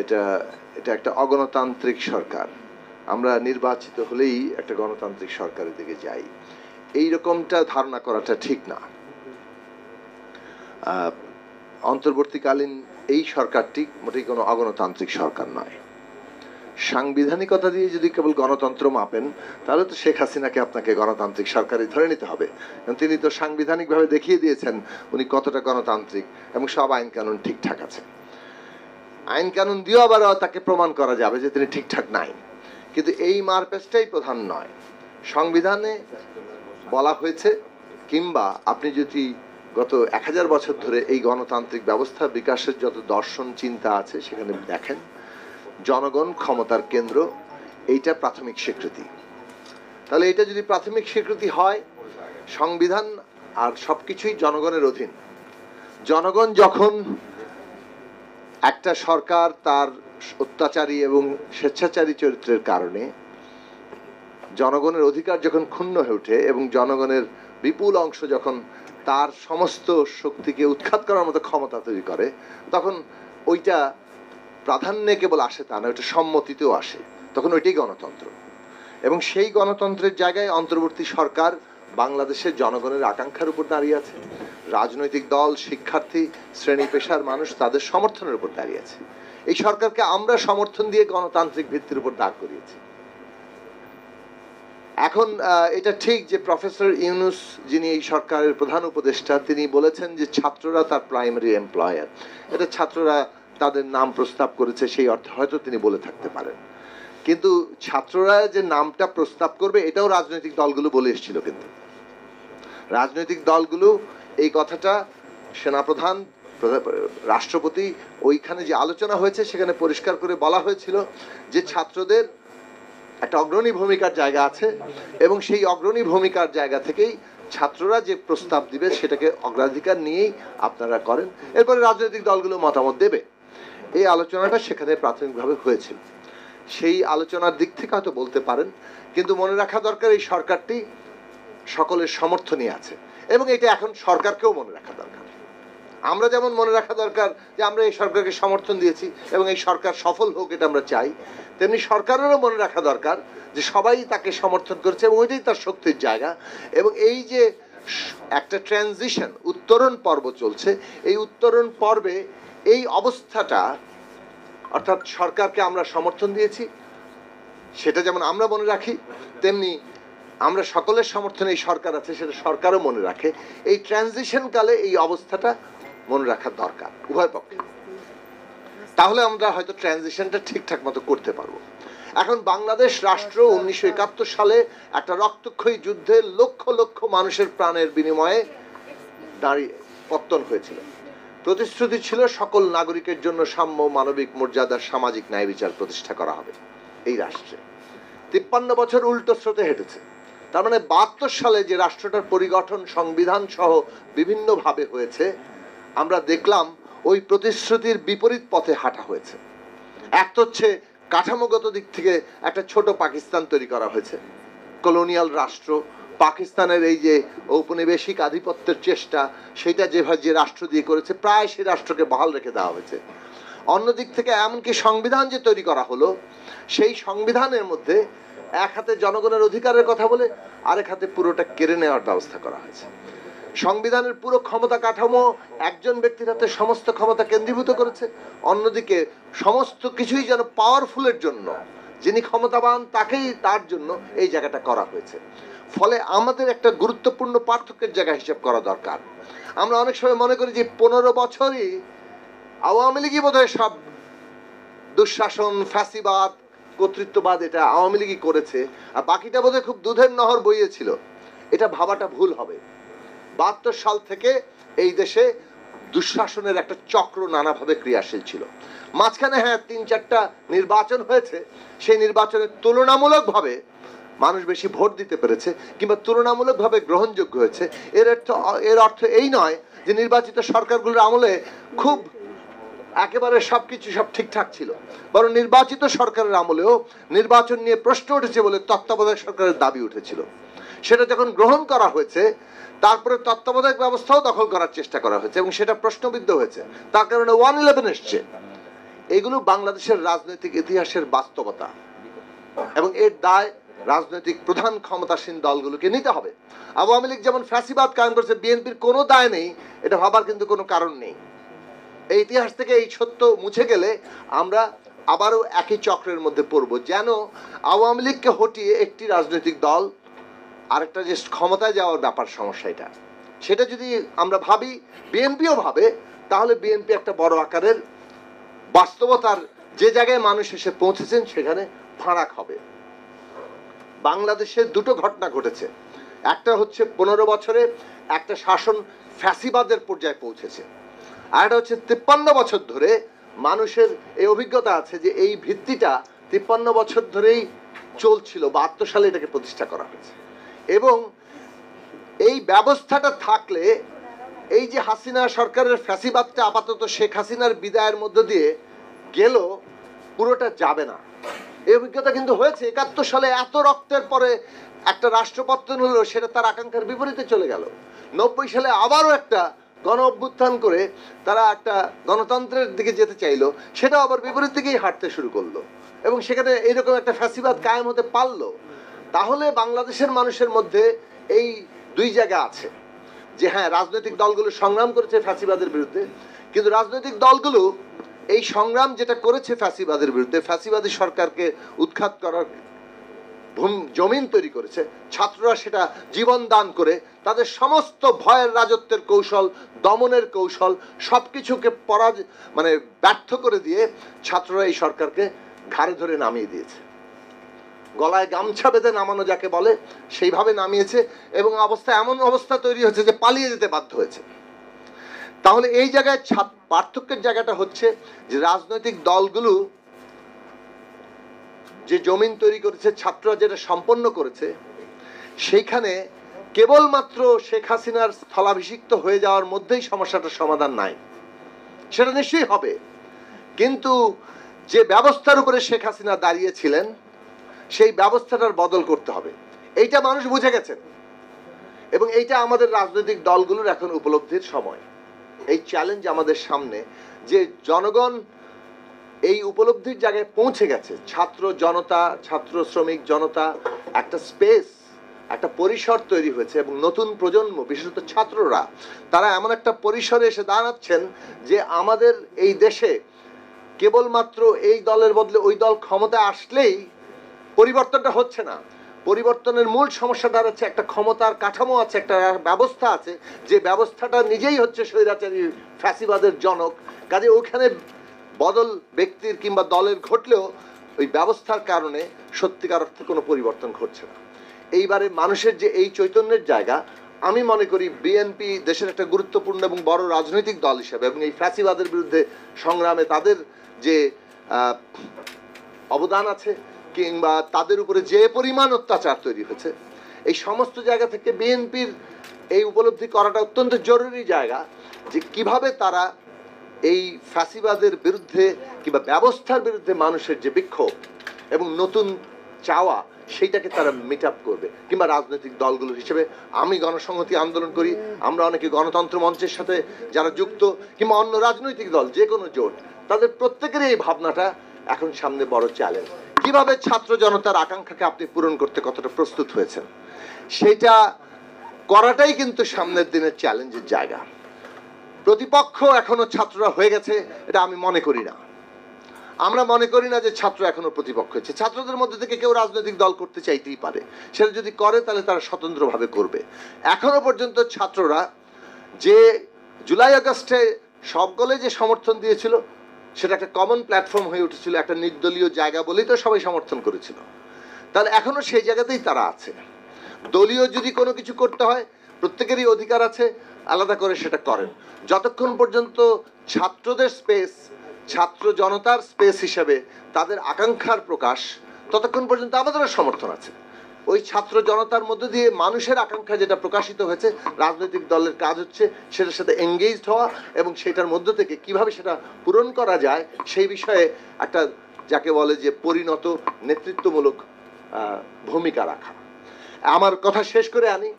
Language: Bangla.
এটা এটা একটা অগণতান্ত্রিক সরকার। আমরা নির্বাচিত হলেই একটা গণতান্ত্রিক সরকারের দিকে যাই, এই রকমটা ধারণা করাটা ঠিক না। অন্তর্বর্তীকালীন এই সরকারটি মোটেই কোনো অগণতান্ত্রিক সরকার নয়। সাংবিধানিকতা দিয়ে যদি কেবল গণতন্ত্র মাপেন তাহলে তো শেখ হাসিনাকে আপনাকে গণতান্ত্রিক সরকারই ধরে নিতে হবে, কারণ তিনি তো সাংবিধানিকভাবে দেখিয়ে দিয়েছেন উনি কতটা গণতান্ত্রিক এবং সব আইন কানুন ঠিকঠাক আছে। আইন কানুন দিয়েও আবার তাকে প্রমাণ করা যাবে যে তিনি ঠিকঠাক নাই, কিন্তু এই মারপ্যাচটাই প্রধান নয়। সংবিধানে বলা হয়েছে, কিংবা আপনি যদি গত 1000 বছর ধরে এই গণতান্ত্রিক ব্যবস্থা বিকাশের যত দর্শন চিন্তা আছে সেখানে দেখেন, জনগণ ক্ষমতার কেন্দ্র, এইটা প্রাথমিক স্বীকৃতি। তাহলে এটা যদি প্রাথমিক স্বীকৃতি হয়, সংবিধান আর সবকিছুই জনগণের অধীন। জনগণ যখন একটা সরকার তার অত্যাচারী এবং স্বেচ্ছাচারী চরিত্রের কারণে জনগণের অধিকার যখন ক্ষুণ্ণ হয়ে ওঠে এবং জনগণের বিপুল অংশ যখন তার সমস্ত শক্তিকে উৎখাত করার মতো ক্ষমতা তৈরি করে, তখন ওইটা প্রাধান্যে কেবল আসে তা না, ওইটা সম্মতিতেও আসে, তখন ওইটাই গণতন্ত্র। এবং সেই গণতন্ত্রের জায়গায় অন্তর্বর্তী সরকার বাংলাদেশের জনগণের আকাঙ্ক্ষার উপর দাঁড়িয়ে আছে। রাজনৈতিক দল, শিক্ষার্থী, শ্রেণী পেশার মানুষ তাদের সমর্থনের উপর দাঁড়িয়ে আছে। এই সরকারকে আমরা সমর্থন দিয়ে গণতান্ত্রিক ভিত্তির উপর দাঁড় করিয়েছি। এখন এটা ঠিক যে প্রফেসর ইউনূস, যিনি এই সরকারের প্রধান উপদেষ্টা, তিনি বলেছেন যে ছাত্ররা তার প্রাইমারি এমপ্লয়ার। এটা ছাত্ররা তাদের নাম প্রস্তাব করেছে, সেই অর্থে হয়তো তিনি বলে থাকতে পারেন, কিন্তু ছাত্ররা যে নামটা প্রস্তাব করবে এটাও রাজনৈতিক দলগুলো বলে এসেছিল। কিন্তু রাজনৈতিক দলগুলো এই কথাটা, সেনাপ্রধান, রাষ্ট্রপতি, ওইখানে যে আলোচনা হয়েছে সেখানে পরিষ্কার করে বলা হয়েছিল যে ছাত্রদের একটা অগ্রণী ভূমিকার জায়গা আছে এবং সেই অগ্রণী ভূমিকার জায়গা থেকেই ছাত্ররা যে প্রস্তাব দিবে সেটাকে অগ্রাধিকার নিয়েই আপনারা করেন, এরপরে রাজনৈতিক দলগুলো মতামত দেবে। এই আলোচনাটা সেখানে প্রাথমিকভাবে হয়েছিল। সেই আলোচনার দিক থেকে হয়তো বলতে পারেন, কিন্তু মনে রাখা দরকার এই সরকারটি সকলের সমর্থনই আছে এবং এটা এখন সরকারকেও মনে রাখা দরকার। আমরা যেমন মনে রাখা দরকার যে আমরা এই সরকারকে সমর্থন দিয়েছি এবং এই সরকার সফল হোক, এটা আমরা চাই, তেমনি সরকারেরও মনে রাখা দরকার যে সবাই তাকে সমর্থন করছে এবং ওইটাই তার শক্তির জায়গা। এবং এই যে একটা ট্রানজিশন, উত্তরণ পর্ব চলছে, এই উত্তরণ পর্বে এই অবস্থাটা, অর্থাৎ সরকারকে আমরা সমর্থন দিয়েছি সেটা যেমন আমরা মনে রাখি, তেমনি আমরা সকলের সমর্থনে এই সরকার আছে সেটা সরকারও মনে রাখে। এই ট্রানজিশন কালে এই অবস্থাটা মনে রাখা দরকার উভয় পক্ষে, তাহলে আমরা হয়তো ট্রানজিশনটা ঠিকঠাক মতো করতে পারবো। এখন বাংলাদেশ রাষ্ট্র 1971 সালে একটা রক্তক্ষয়ী যুদ্ধে লক্ষ লক্ষ মানুষের প্রাণের বিনিময়ে দাঁড়িয়ে পত্তন হয়েছিল। প্রতিশ্রুতি ছিল সকল নাগরিকের জন্য সাম্য, মানবিক মর্যাদার সামাজিক ন্যায় বিচার প্রতিষ্ঠা করা হবে এই রাষ্ট্রে। 53 বছর উল্টো স্রোতে হেঁটেছে। তার মানে 72 সালে যে রাষ্ট্রটার পরিগঠন সংবিধান সহ বিভিন্নভাবে হয়েছে, আমরা দেখলাম ওই প্রতিশ্রুতির বিপরীত পথে হাঁটা হয়েছে। এক তো হচ্ছে কাঠামোগত দিক থেকে একটা ছোট পাকিস্তান তৈরি করা হয়েছে, কলোনিয়াল রাষ্ট্র। পাকিস্তানের এই যে ঔপনিবেশিক আধিপত্যের চেষ্টা, সেটা যেভাবে যে রাষ্ট্র দিয়ে করেছে, প্রায় সেই রাষ্ট্রকে বহাল রেখে দেওয়া হয়েছে। অন্যদিক থেকে এমনকি সংবিধান যে তৈরি করা হলো, সেই সংবিধানের মধ্যে এক হাতে জনগণের অধিকারের কথা বলে আরেক হাতে পুরোটা কেড়ে নেওয়ার ব্যবস্থা করা হয়েছে। সংবিধানের পুরো ক্ষমতা কাঠামো একজন ব্যক্তির হাতে সমস্ত ক্ষমতা কেন্দ্রীভূত করেছে, অন্যদিকে সমস্ত কিছুই যেন পাওয়ারফুলের জন্য, যিনি ক্ষমতাবান তাকেই, তার জন্য এই জায়গাটা করা হয়েছে। ফলে আমাদের একটা গুরুত্বপূর্ণ পার্থক্যের জায়গা হিসেব করা দরকার। আমরা অনেক সময় মনে করি যে 15 বছরই আওয়ামী লীগই বোধহয় সব দুঃশাসন, ফ্যাসিবাদ, কর্তৃত্ববাদ এটা আওয়ামী লীগই করেছে, আর বাকিটা বোধহয় খুব দুধের নহর বইয়েছিল। এটা ভাবাটা ভুল হবে। 72 সাল থেকে এই দেশে দুঃশাসনের একটা চক্র নানাভাবে ক্রিয়াশীল ছিল। মাঝখানে হ্যাঁ 3-4টা নির্বাচন হয়েছে, সেই নির্বাচনে তুলনামূলকভাবে মানুষ বেশি ভোট দিতে পেরেছে কিংবা তুলনামূলকভাবে গ্রহণযোগ্য হয়েছে। এর অর্থ এই নয় যে নির্বাচিত সরকারগুলোর আমলে খুব একেবারে সবকিছু সব ঠিকঠাক ছিল, বরং নির্বাচিত সরকারের আমলেও নির্বাচন নিয়ে প্রশ্ন উঠেছে বলে তত্ত্বাবধায়ক সরকারের দাবি উঠেছিল। সেটা যখন গ্রহণ করা হয়েছে, তারপরে তত্ত্বাবধায়ক ব্যবস্থাও দখল করার চেষ্টা করা হয়েছে এবং সেটা প্রশ্নবিদ্ধ হয়েছে। তার কারণে 111 এসছে। এগুলো বাংলাদেশের রাজনৈতিক ইতিহাসের বাস্তবতা এবং এর দায় রাজনৈতিক প্রধান ক্ষমতাসীন দলগুলোকে নিতে হবে। আওয়ামী লীগ যেমন ফ্যাসিবাদ কায়েম করেছে, বিএনপির কোনো দায় নেই, এটা ভাবার কিন্তু কোনো কারণ নেই। এই ইতিহাস থেকে এই সত্য মুছে গেলে আমরা আবারও একই চক্রের মধ্যে পড়ব, যেন আওয়ামী লীগকে হটিয়ে একটি রাজনৈতিক দল আরেকটা যে ক্ষমতায় যাওয়ার ব্যাপার সমস্যা এটা, সেটা যদি আমরা ভাবি, বিএনপিও ভাবে, তাহলে বিএনপি একটা বড় আকারের বাস্তবতার যে জায়গায় মানুষ এসে পৌঁছেছেন সেখানে ফারাক হবে। বাংলাদেশে দুটো ঘটনা ঘটেছে, একটা হচ্ছে 15 বছরে একটা শাসন ফ্যাসিবাদের পর্যায়ে পৌঁছেছে, আর একটা হচ্ছে 53 বছর ধরে মানুষের এই অভিজ্ঞতা আছে যে এই ভিত্তিটা 53 বছর ধরেই চলছিল, 72 সালে এটাকে প্রতিষ্ঠা করা হয়েছে। এবং এই ব্যবস্থাটা থাকলে এই যে হাসিনা সরকারের ফ্যাসিবাদটা আপাতত শেখ হাসিনার বিদায়ের মধ্য দিয়ে গেল, পুরোটা যাবে না। এই অভিজ্ঞতা কিন্তু হয়েছে। 71 সালে এত রক্তের পরে একটা রাষ্ট্রপতন হলো, সেটা তার আকাঙ্ক্ষার বিপরীতে চলে গেল। 90 সালে আবারও একটা গণ অভ্যুত্থান করে তারা একটা গণতন্ত্রের দিকে যেতে চাইলো, সেটা আবার বিপরীত দিকেই হাঁটতে শুরু করলো এবং সেখানে এইরকম একটা ফ্যাসিবাদ কায়েম হতে পারলো। তাহলে বাংলাদেশের মানুষের মধ্যে এই দুই জায়গা আছে যে হ্যাঁ, রাজনৈতিক দলগুলো সংগ্রাম করেছে ফ্যাসিবাদের বিরুদ্ধে, কিন্তু রাজনৈতিক দলগুলো এই সংগ্রাম যেটা করেছে ফ্যাসিবাদের বিরুদ্ধে, ফ্যাসিবাদী সরকারকে উৎখাত করার জমিন তৈরি করেছে, ছাত্ররা সেটা জীবন দান করে তাদের সমস্ত ভয়ের রাজত্বের কৌশল, দমনের কৌশল সবকিছুকে ব্যর্থ করে দিয়ে ছাত্ররা এই সরকারকে ঘাড়ে ধরে নামিয়ে দিয়েছে। গলায় গামছা বেঁধে নামানো যাকে বলে, সেইভাবে নামিয়েছে এবং এমন অবস্থা তৈরি হয়েছে যে পালিয়ে যেতে বাধ্য হয়েছে। তাহলে এই জায়গায় পার্থক্যের জায়গাটা হচ্ছে যে রাজনৈতিক দলগুলো যে জমিন তৈরি করেছে, ছাত্ররা যেটা সম্পন্ন করেছে, সেইখানে কেবলমাত্র শেখ হাসিনার স্থলাভিষিক্ত হয়ে যাওয়ার মধ্যেই সমস্যাটার সমাধান নাই, সেটা নিশ্চয়ই হবে। কিন্তু যে ব্যবস্থার উপরে শেখ হাসিনা দাঁড়িয়েছিলেন সেই ব্যবস্থাটার বদল করতে হবে, এইটা মানুষ বুঝে গেছেন এবং এইটা আমাদের রাজনৈতিক দলগুলোর এখন উপলব্ধির সময়। এই চ্যালেঞ্জ আমাদের সামনে যে জনগণ এই উপলব্ধির জায়গায় পৌঁছে গেছে, ছাত্র জনতা, ছাত্র শ্রমিক জনতা, একটা স্পেস, একটা পরিসর তৈরি হয়েছে এবং নতুন প্রজন্ম, বিশেষত ছাত্ররা, তারা এমন একটা পরিসরে এসে দাঁড়াচ্ছেন যে আমাদের এই দেশে কেবলমাত্র এই দলের বদলে ওই দল ক্ষমতায় আসলেই পরিবর্তনটা হচ্ছে না। পরিবর্তনের মূল সমস্যাটা হচ্ছে একটা ক্ষমতার কাঠামো আছে, একটা ব্যবস্থা আছে, যে ব্যবস্থাটা নিজেই হচ্ছে স্বৈরাচারী ফ্যাসিবাদের জনক। কাজে ওইখানে বদল ব্যক্তির কিংবা দলের ঘটলেও ওই ব্যবস্থার কারণে সত্যিকার অর্থে কোনো পরিবর্তন ঘটছে না। এইবারে মানুষের যে এই চৈতন্যের জায়গা, আমি মনে করি বিএনপি দেশের একটা গুরুত্বপূর্ণ এবং বড় রাজনৈতিক দল হিসেবে এবং এই ফ্যাসিবাদের বিরুদ্ধে সংগ্রামে তাদের যে অবদান আছে কিংবা তাদের উপরে যে পরিমাণ অত্যাচার তৈরি হয়েছে, এই সমস্ত জায়গা থেকে বিএনপির এই উপলব্ধি করাটা অত্যন্ত জরুরি জায়গা যে কিভাবে তারা এই ফ্যাসিবাদের বিরুদ্ধে কিংবা ব্যবস্থার বিরুদ্ধে মানুষের যে বিক্ষোভ এবং নতুন চাওয়া, সেইটাকে তারা মিট আপ করবে। কিংবা রাজনৈতিক দলগুলো হিসেবে আমি গণসংহতি আন্দোলন করি, আমরা অনেকে গণতন্ত্র মঞ্চের সাথে যারা যুক্ত কিংবা অন্য রাজনৈতিক দল, যে কোনো জোট, তাদের প্রত্যেকেরই এই ভাবনাটা এখন সামনে বড় চ্যালেঞ্জ। কিভাবে ছাত্র জনতার আকাঙ্ক্ষাকে আপনি পূরণ করতে কতটা প্রস্তুত হয়েছেন, সেটা করাটাই কিন্তু সামনের দিনের চ্যালেঞ্জের জায়গা। প্রতিপক্ষ এখনো ছাত্ররা হয়ে গেছে এটা আমি মনে করি না। আমরা মনে করি না যে ছাত্র এখনো প্রতিপক্ষ হচ্ছে। ছাত্রদের মধ্যে থেকে কেউ রাজনৈতিক দল করতে চাইতেই পারে, সেটা যদি করে তাহলে তারা স্বতন্ত্রভাবে করবে। এখনো পর্যন্ত ছাত্ররা যে জুলাই আগস্টে সকলে যে সমর্থন দিয়েছিল, সেটা একটা কমন প্ল্যাটফর্ম হয়ে উঠেছিল, একটা নির্দলীয় জায়গা বলেই তো সবাই সমর্থন করেছিল। তাহলে এখনো সেই জায়গাতেই তারা আছে। দলীয় যদি কোনো কিছু করতে হয়, প্রত্যেকেরই অধিকার আছে, আলাদা করে সেটা করেন। যতক্ষণ পর্যন্ত ছাত্রদের স্পেস, ছাত্র জনতার স্পেস হিসেবে তাদের আকাঙ্ক্ষার প্রকাশ, ততক্ষণ পর্যন্ত আমাদেরও সমর্থন আছে। ওই ছাত্র জনতার মধ্যে দিয়ে মানুষের আকাঙ্ক্ষা যেটা প্রকাশিত হয়েছে, রাজনৈতিক দলের কাজ হচ্ছে সেটার সাথে এঙ্গেজড হওয়া এবং সেটার মধ্য থেকে কিভাবে সেটা পূরণ করা যায় সেই বিষয়ে একটা যাকে বলে যে পরিণত নেতৃত্বমূলক ভূমিকা রাখা। আমার কথা শেষ করে আনি।